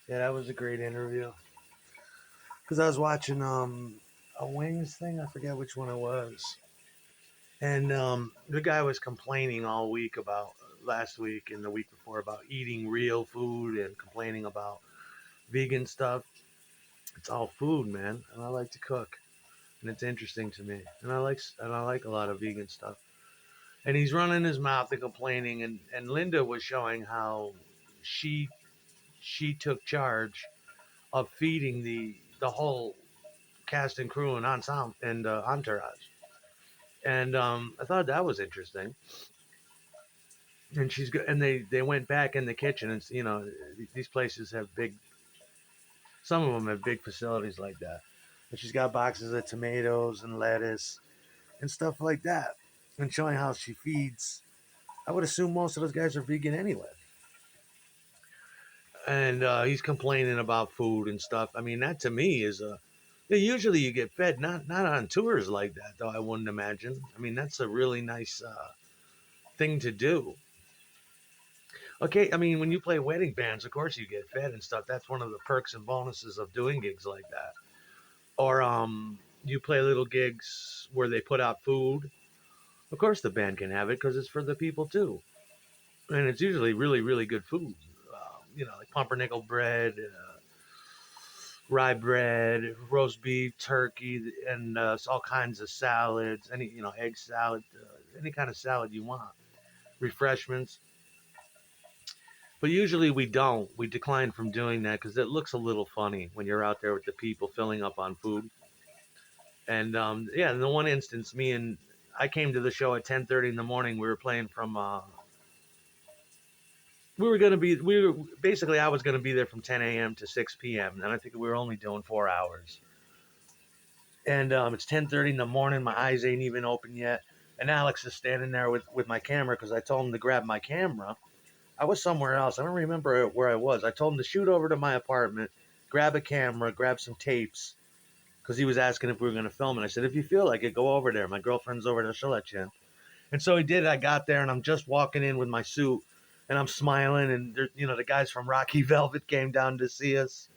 Yeah, that was a great interview. Because I was watching a Wings thing. I forget which one it was. And the guy was complaining all week about last week and the week before about eating real food and complaining about vegan stuff. It's all food, man, and I like to cook, and it's interesting to me, and I like a lot of vegan stuff. And he's running his mouth and complaining, and Linda was showing how she she took charge of feeding the whole cast and crew and ensemble and entourage, and I thought that was interesting. And she's good, and they went back in the kitchen, and these places have big, some of them have big facilities like that, and she's got boxes of tomatoes and lettuce and stuff like that, and showing how she feeds. I would assume most of those guys are vegan anyway. And he's complaining about food and stuff. I mean, that to me is a. Usually you get fed, not on tours like that, though. I wouldn't imagine. I mean, that's a really nice thing to do. Okay, I mean, when you play wedding bands, of course you get fed and stuff. That's one of the perks and bonuses of doing gigs like that. Or you play little gigs where they put out food. Of course, the band can have it because it's for the people too, and it's usually really, really good food. Like pumpernickel bread, rye bread, roast beef, turkey, and all kinds of salads. Any egg salad, any kind of salad you want. Refreshments. But usually we don't. We decline from doing that because it looks a little funny when you're out there with the people filling up on food. And yeah, in the one instance, I came to the show at 10:30 in the morning. We were playing from. We were gonna be. We were basically. I was gonna be there from 10 a.m. to 6 p.m. And I think we were only doing 4 hours. And it's 10:30 in the morning. My eyes ain't even open yet. And Alex is standing there with my camera because I told him to grab my camera. I was somewhere else. I don't remember where I was. I told him to shoot over to my apartment, grab a camera, grab some tapes, because he was asking if we were going to film. And I said, if you feel like it, go over there. My girlfriend's over there. She'll let you in. And so he did. I got there, and I'm just walking in with my suit, and I'm smiling. And the guys from Rocky Velvet came down to see us,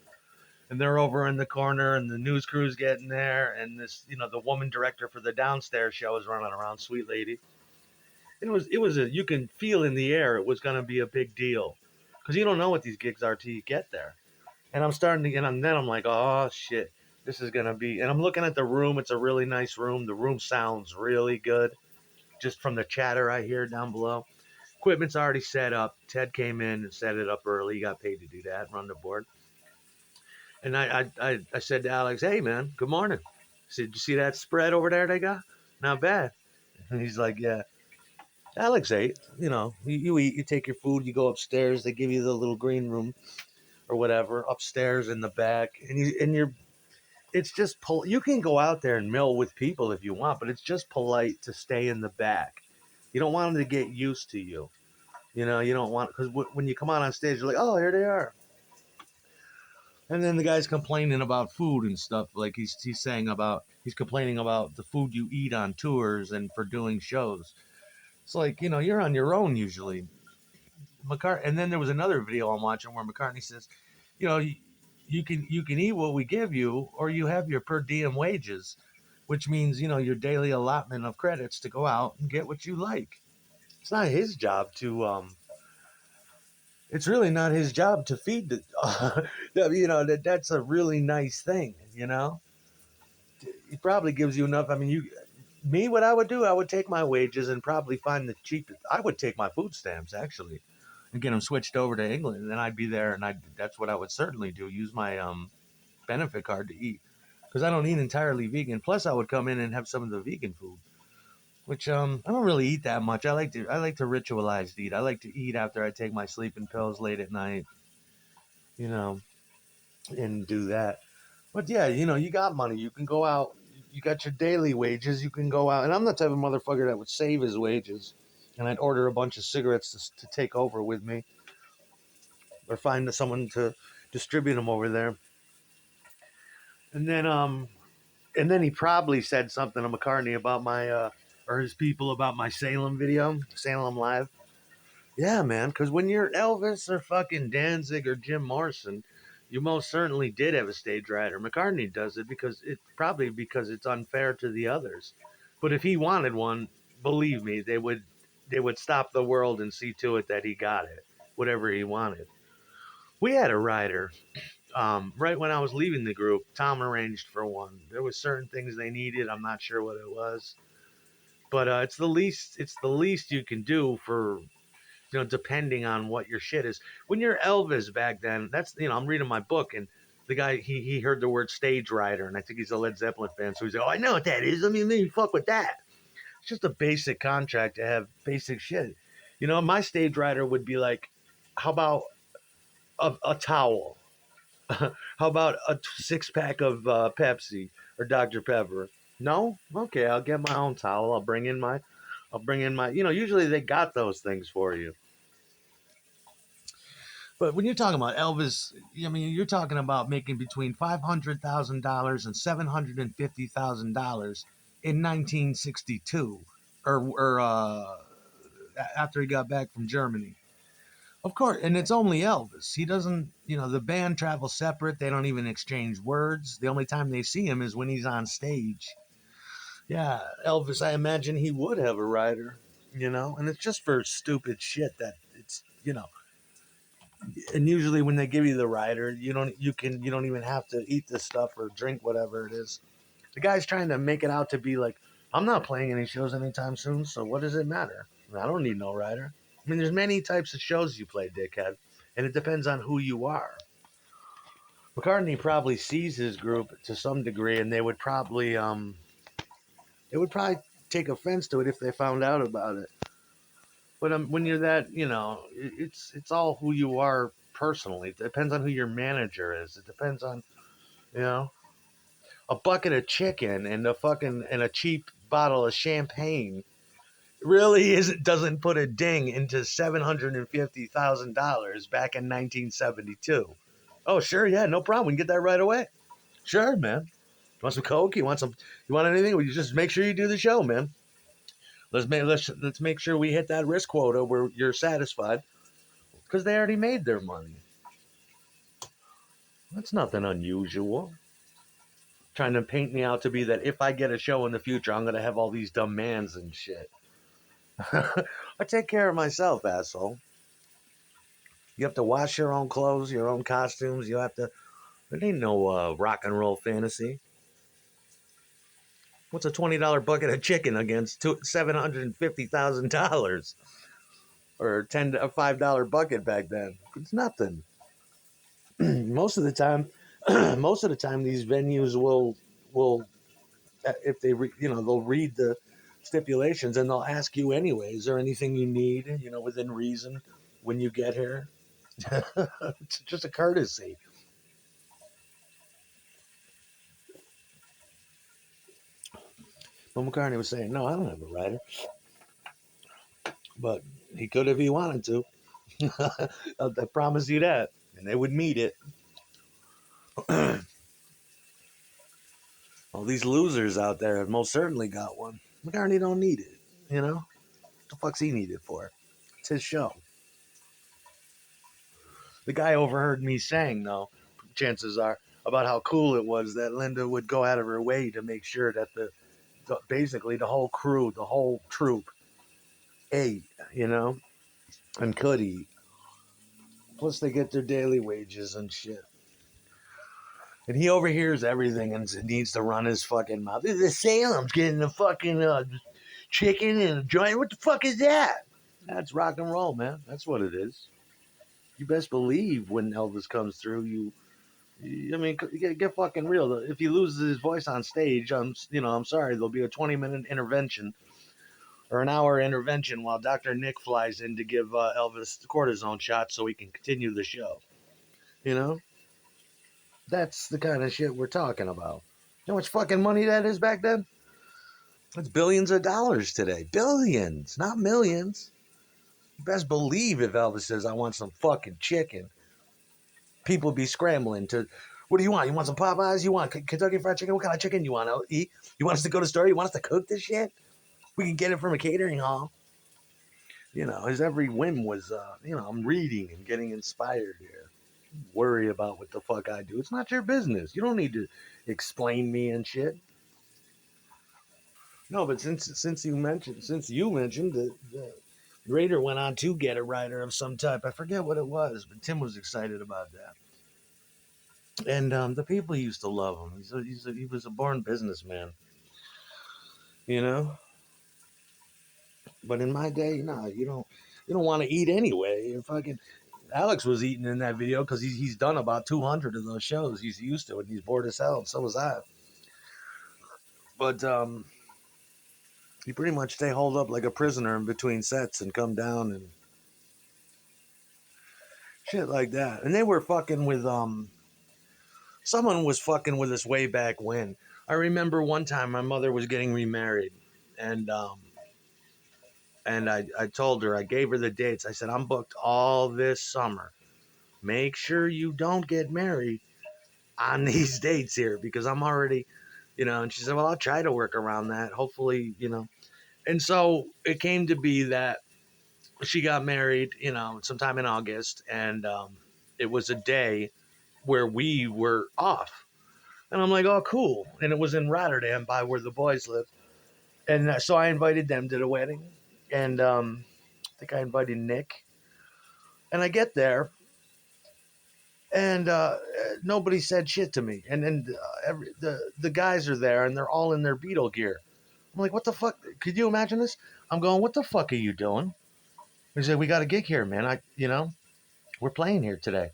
and they're over in the corner, and the news crew's getting there, and the woman director for the downstairs show is running around, sweet lady. It was you can feel in the air it was going to be a big deal because you don't know what these gigs are till you get there. And I'm starting to get on. Then I'm like, oh shit, this is gonna be. And I'm looking at the room. It's a really nice room. The room sounds really good, just from the chatter I hear down below. Equipment's already set up. Ted came in and set it up early. He got paid to do that, run the board. And I said to Alex, hey man, good morning. I said, did you see that spread over there they got? Not bad. And he's like, yeah. Alex ate. You eat, you take your food, you go upstairs. They give you the little green room or whatever upstairs in the back, and you're it's just you can go out there and mill with people if you want, but it's just polite to stay in the back. You don't want them to get used to you. You don't want, because when you come out on stage, you're like, oh, here they are. And then the guy's complaining about food and stuff. Like he's saying about he's complaining about the food you eat on tours and for doing shows. It's like you're on your own usually. And then there was another video I'm watching where McCartney says, you know, you can eat what we give you, or you have your per diem wages, which means your daily allotment of credits to go out and get what you like. It's not his job to It's really not his job to feed the. That's a really nice thing. He probably gives you enough. I mean, what I would do, I would take my wages and probably find the cheapest. I would take my food stamps actually and get them switched over to England, and then I'd be there, and that's what I would certainly do. Use my benefit card to eat because I don't eat entirely vegan. Plus, I would come in and have some of the vegan food, which I don't really eat that much. I like to ritualize eat. I like to eat after I take my sleeping pills late at night, you know, and do that. But yeah, you got money. You can go out. You got your daily wages. You can go out, and I'm the type of motherfucker that would save his wages, and I'd order a bunch of cigarettes to take over with me, or find someone to distribute them over there. And then he probably said something to McCartney about my or his people about my Salem video, Salem Live. Yeah, man, because when you're Elvis or fucking Danzig or Jim Morrison, You most certainly did have a stage rider. McCartney does it because it's unfair to the others. But if he wanted one, believe me, they would stop the world and see to it that he got it, whatever he wanted. We had a rider. Right when I was leaving the group, Tom arranged for one. There was certain things they needed. I'm not sure what it was, but it's the least. It's the least you can do for depending on what your shit is. When you're Elvis back then, I'm reading my book and the guy he heard the word stage rider and I think he's a Led Zeppelin fan, so he's like, oh, I know what that is. I mean, maybe fuck with that. It's just a basic contract to have basic shit. My stage rider would be like, how about a towel? How about a 6 pack of Pepsi or Dr. Pepper? No, okay, I'll get my own towel. I'll bring in my. Usually they got those things for you. But when you're talking about Elvis, I mean, you're talking about making between $500,000 and $750,000 in 1962, or after he got back from Germany. Of course, and it's only Elvis. He doesn't, the band travels separate. They don't even exchange words. The only time they see him is when he's on stage. Yeah, Elvis, I imagine he would have a rider, and it's just for stupid shit that and usually when they give you the rider, you don't even have to eat this stuff or drink whatever it is. The guy's trying to make it out to be like, I'm not playing any shows anytime soon, so what does it matter? I don't need no rider. I mean, there's many types of shows you play, dickhead, and it depends on who you are. McCartney probably sees his group to some degree, and they would probably take offense to it if they found out about it. But when you're that, it's all who you are personally. It depends on who your manager is. It depends on you know a bucket of chicken and a cheap bottle of champagne really isn't doesn't put a ding into $750,000 back in 1972. Oh sure, yeah, no problem. We can get that right away. Sure, man. You want some coke? You want anything? We just make sure you do the show, man. Let's make sure we hit that risk quota where you're satisfied because they already made their money. That's nothing unusual. Trying to paint me out to be that if I get a show in the future, I'm gonna have all these demands and shit. I take care of myself, asshole. You have to wash your own clothes, your own costumes. You have to. There ain't no rock and roll fantasy. What's a $20 bucket of chicken against $750,000 or a $5 bucket back then? It's nothing. most of the time, most of the time, these venues will if they'll read the stipulations and they'll ask you anyway. Is there anything you need? Within reason when you get here. It's just a courtesy. But McCartney was saying, "No, I don't have a rider, but he could if he wanted to." I promise you that, and they would meet it. All these losers out there have most certainly got one. McCartney don't need it. What the fuck's he need it for? It's his show. The guy overheard me saying, though, chances are, about how cool it was that Linda would go out of her way to make sure that basically the whole crew, the whole troop ate, and could eat. Plus, they get their daily wages and shit. And he overhears everything and needs to run his fucking mouth. This is Salem's getting the fucking chicken and a joint. What the fuck is that? That's rock and roll, man. That's what it is. You best believe when Elvis comes through, I mean, get fucking real. If he loses his voice on stage, I'm sorry. There'll be a 20-minute intervention or an hour intervention while Dr. Nick flies in to give Elvis the cortisone shot so he can continue the show. You know, that's the kind of shit we're talking about. You know how much fucking money that is back then? It's billions of dollars today. Billions, not millions. You best believe if Elvis says, I want some fucking chicken, people be scrambling to, what do you want? You want some Popeyes? You want Kentucky Fried Chicken? What kind of chicken you want to eat? You want us to go to the store? You want us to cook this shit? We can get it from a catering hall. His every whim was, I'm reading and getting inspired here. worry about what the fuck I do. It's not your business. You don't need to explain me and shit. No, but since you mentioned the Raider went on to get a rider of some type. I forget what it was, but Tim was excited about that. And the people used to love him. He was a born businessman, you know. But in my day, no, you don't want to eat anyway. If fucking Alex was eating in that video because he's done about 200 of those shows. He's used to it. And he's bored as hell. And so was I. But he pretty much stay holed up like a prisoner in between sets and come down and shit like that. And they were fucking with someone was fucking with us way back when. I remember one time my mother was getting remarried, and I told her, I gave her the dates. I said, I'm booked all this summer. Make sure you don't get married on these dates here because I'm already, And she said, well, I'll try to work around that. Hopefully. And so it came to be that she got married, sometime in August, and it was a day where we were off. And I'm like, oh, cool. And it was in Rotterdam by where the boys live. And so I invited them to the wedding. And I think I invited Nick. And I get there, and nobody said shit to me. And then the guys are there, and they're all in their Beatle gear. I'm like, what the fuck? Could you imagine this? I'm going, what the fuck are you doing? He said, we got a gig here, man. We're playing here today.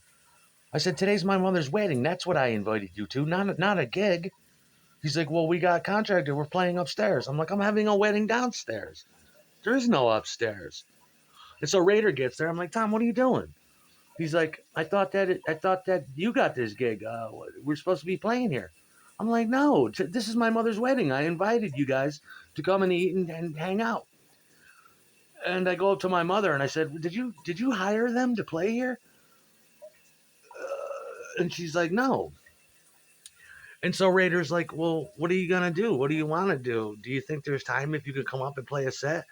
I said, today's my mother's wedding. That's what I invited you to, not a gig. He's like, well, we got contracted. We're playing upstairs. I'm like, I'm having a wedding downstairs. There is no upstairs. And so Raider gets there. I'm like, Tom, what are you doing? He's like, I thought that you got this gig. We're supposed to be playing here. I'm like, no, this is my mother's wedding. I invited you guys to come and eat and hang out. And I go up to my mother and I said, did you hire them to play here? And she's like, no. And so Raider's like, well, what are you gonna do? What do you want to do? Do you think there's time if you could come up and play a set?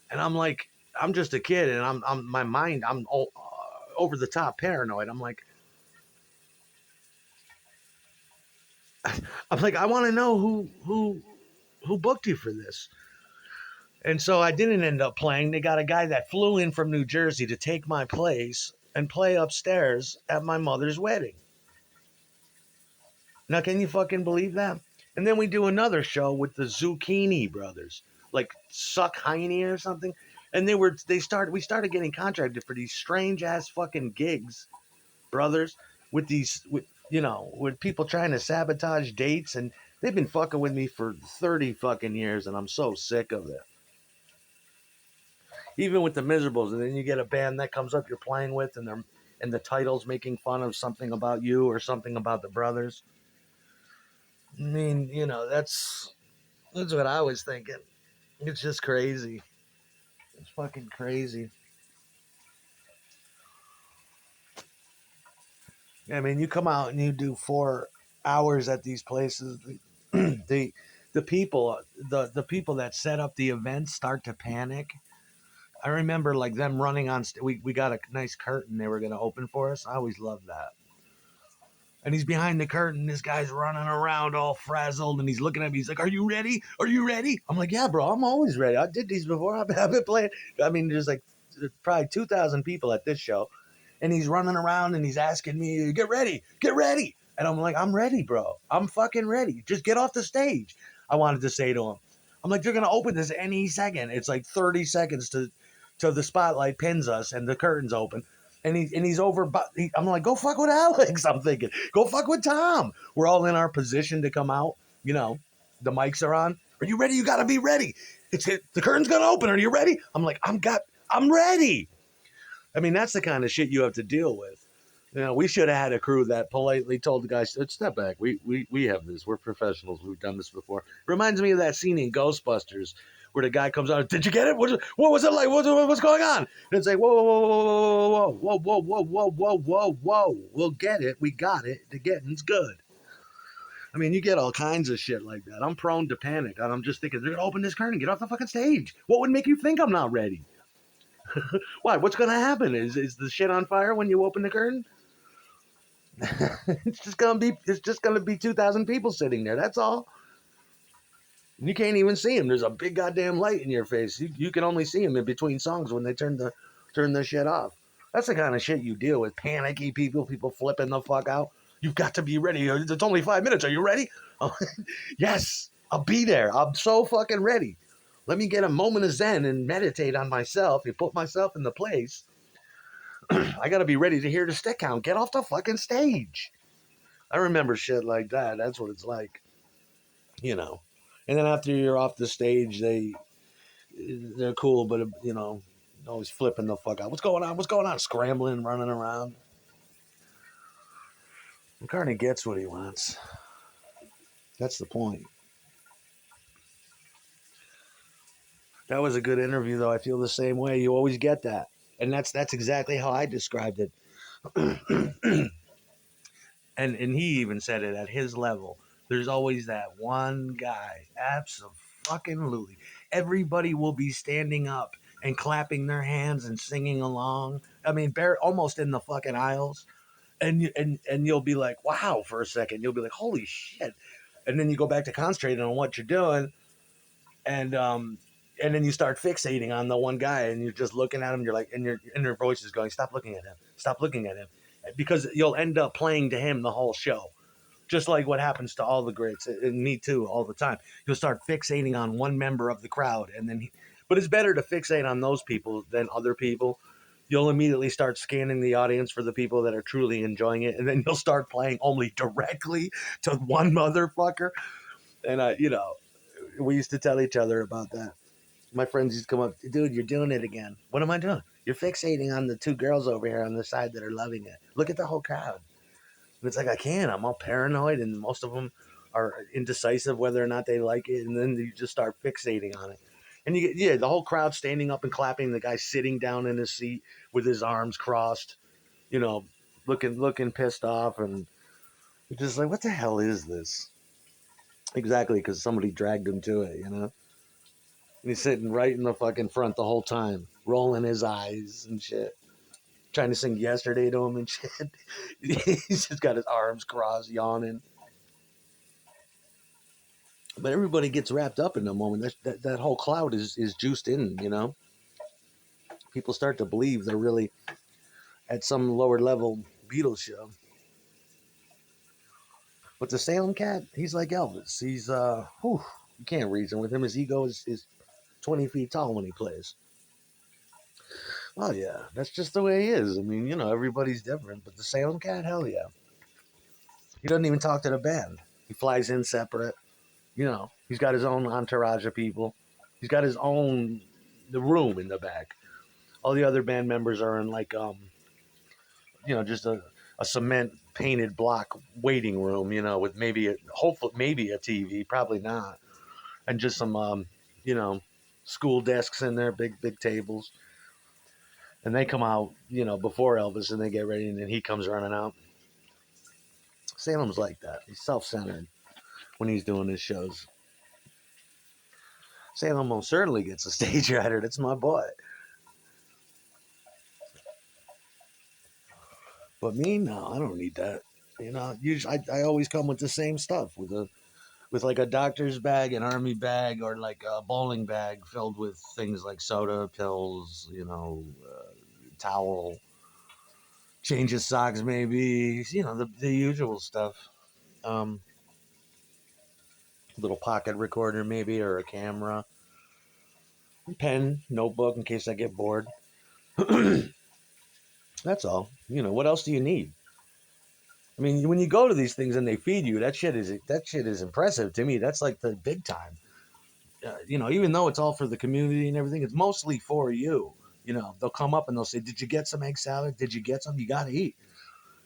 And I'm like, I'm just a kid, and I'm my mind, I'm over the top paranoid. I'm like, I want to know who booked you for this. And so I didn't end up playing. They got a guy that flew in from New Jersey to take my place and play upstairs at my mother's wedding. Now, can you fucking believe that? And then we do another show with the Zucchini brothers, like Suck Heine or something. And we started getting contracted for these strange ass fucking gigs, brothers, with people trying to sabotage dates, and they've been fucking with me for 30 fucking years, and I'm so sick of it. Even with the Miserables, and then you get a band that comes up you're playing with, and the title's making fun of something about you or something about the brothers. I mean, that's what I was thinking. It's just crazy. It's fucking crazy. I mean, you come out and you do 4 hours at these places. the the people the people that set up the events start to panic. I remember like them running on. We got a nice curtain they were going to open for us. I always loved that. And he's behind the curtain. This guy's running around all frazzled, and he's looking at me. He's like, "Are you ready? Are you ready?" I'm like, "Yeah, bro. I'm always ready. I did these before. I've been playing." I mean, there's probably 2,000 people at this show, and he's running around and he's asking me, "Get ready, get ready." And I'm like, "I'm ready, bro. I'm fucking ready. Just get off the stage." I wanted to say to him, "I'm like, they're gonna open this any second. It's like 30 seconds to the spotlight pins us and the curtains open." And he's over. I'm like, go fuck with Alex. I'm thinking, go fuck with Tom. We're all in our position to come out. The mics are on. Are you ready? You gotta be ready. The curtain's gonna open. Are you ready? I'm like, I'm ready. I mean, that's the kind of shit you have to deal with. We should have had a crew that politely told the guys, step back. We have this. We're professionals. We've done this before. Reminds me of that scene in Ghostbusters where the guy comes out. Did you get it? What was it like? What's going on? And it's like, whoa, whoa, whoa, whoa, whoa, whoa, whoa, whoa, whoa, whoa. We'll get it. We got it. The getting's good. I mean, you get all kinds of shit like that. I'm prone to panic. And I'm just thinking, they're going to open this curtain. Get off the fucking stage. What would make you think I'm not ready? Why? What's going to happen? Is the shit on fire when you open the curtain? It's just gonna be 2,000 people sitting there. That's all. And you can't even see them. There's a big goddamn light in your face. You can only see them in between songs when they turn the shit off. That's the kind of shit you deal with. Panicky people flipping the fuck out. You've got to be ready. It's only 5 minutes. Are you ready? Oh, yes, I'll be there. I'm so fucking ready. Let me get a moment of zen and meditate on myself and put myself in the place. I got to be ready to hear the stick count. Get off the fucking stage. I remember shit like that. That's what it's like, you know. And then after you're off the stage, they're cool, but always flipping the fuck out. What's going on? What's going on? Scrambling, running around. McCartney gets what he wants. That's the point. That was a good interview, though. I feel the same way. You always get that, and that's exactly how I described it. And he even said it at his level. There's always that one guy. Absolutely. Everybody will be standing up and clapping their hands and singing along. I mean, almost in the fucking aisles. And you'll be like, wow, for a second. You'll be like, holy shit. And then you go back to concentrating on what you're doing, and then you start fixating on the one guy, and you're just looking at him. You're like, and your voice is going, stop looking at him, stop looking at him, because you'll end up playing to him the whole show, just like what happens to all the greats, and me too, all the time. You'll start fixating on one member of the crowd, but it's better to fixate on those people than other people. You'll immediately start scanning the audience for the people that are truly enjoying it, and then you'll start playing only directly to one motherfucker. And we used to tell each other about that. My friends used to come up, dude, you're doing it again. What am I doing? You're fixating on the two girls over here on the side that are loving it. Look at the whole crowd. And it's like, I can't. I'm all paranoid, and most of them are indecisive whether or not they like it. And then you just start fixating on it. And you get, yeah, the whole crowd standing up and clapping, the guy sitting down in his seat with his arms crossed, you know, looking pissed off. And you're just like, what the hell is this? Exactly, because somebody dragged him to it. And he's sitting right in the fucking front the whole time, rolling his eyes and shit. Trying to sing yesterday to him and shit. He's just got his arms crossed, yawning. But everybody gets wrapped up in the moment. That whole cloud is juiced in. People start to believe they're really at some lower level Beatles show. But the Salem cat, he's like Elvis. You can't reason with him. His ego is 20 feet tall when he plays. Oh yeah, that's just the way he is. I mean, everybody's different, but the Salem cat, hell yeah. He doesn't even talk to the band. He flies in separate. He's got his own entourage of people. He's got his own the room in the back. All the other band members are in like just a cement painted block waiting room, with hopefully maybe a TV, probably not, and just some you know school desks in there, big tables. And they come out, before Elvis, and they get ready, and then he comes running out. Salem's like that. He's self-centered when he's doing his shows. Salem most certainly gets a stage rider. That's my boy. But me, no, I don't need that. Usually I always come with the same stuff with like a doctor's bag, an army bag, or like a bowling bag filled with things like soda, pills, towel, change of socks, maybe, the usual stuff. Um, Little pocket recorder, maybe, or a camera, pen, notebook in case I get bored. That's all. What else do you need? I mean, when you go to these things and they feed you, that shit is impressive to me. That's like the big time. Even though it's all for the community and everything, it's mostly for you. They'll come up and they'll say, "Did you get some egg salad? Did you get some? You got to eat."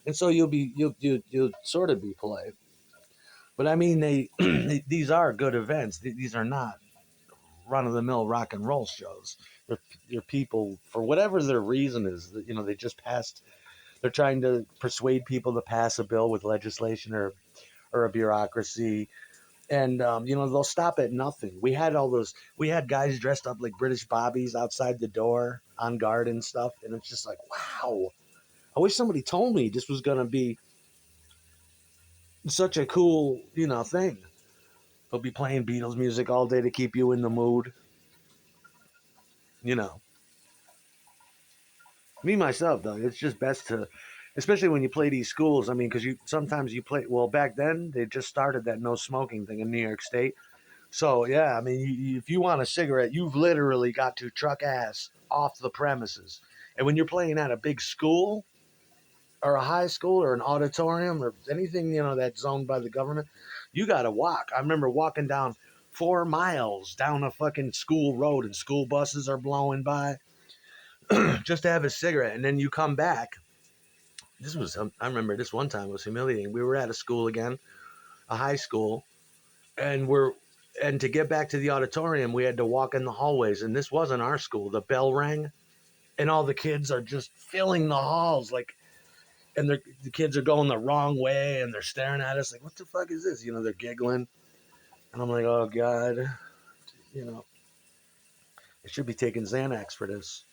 And so you'll sort of be polite. But I mean, these are good events. These are not run of the mill rock and roll shows. They're people, for whatever their reason is. They just passed. They're trying to persuade people to pass a bill with legislation or a bureaucracy, and they'll stop at nothing. We had guys dressed up like British bobbies outside the door on guard and stuff, and it's just like, wow. I wish somebody told me this was going to be such a cool, thing. They'll be playing Beatles music all day to keep you in the mood. You know, me myself though, it's just best to, especially when you play these schools. I mean, because you sometimes you play. Well, back then they just started that no smoking thing in New York State. So yeah, I mean, if you want a cigarette, you've literally got to truck ass off the premises. And when you're playing at a big school or a high school or an auditorium or anything, that's owned by the government, you got to walk. I remember walking down 4 miles down a fucking school road and school buses are blowing by just to have a cigarette. And then you come back. I remember this one time was humiliating. We were at a school again, a high school, and to get back to the auditorium, we had to walk in the hallways. And this wasn't our school. The bell rang, and all the kids are just filling the halls, like, and the kids are going the wrong way, and they're staring at us like, "What the fuck is this?" They're giggling, and I'm like, "Oh God, you know, I should be taking Xanax for this."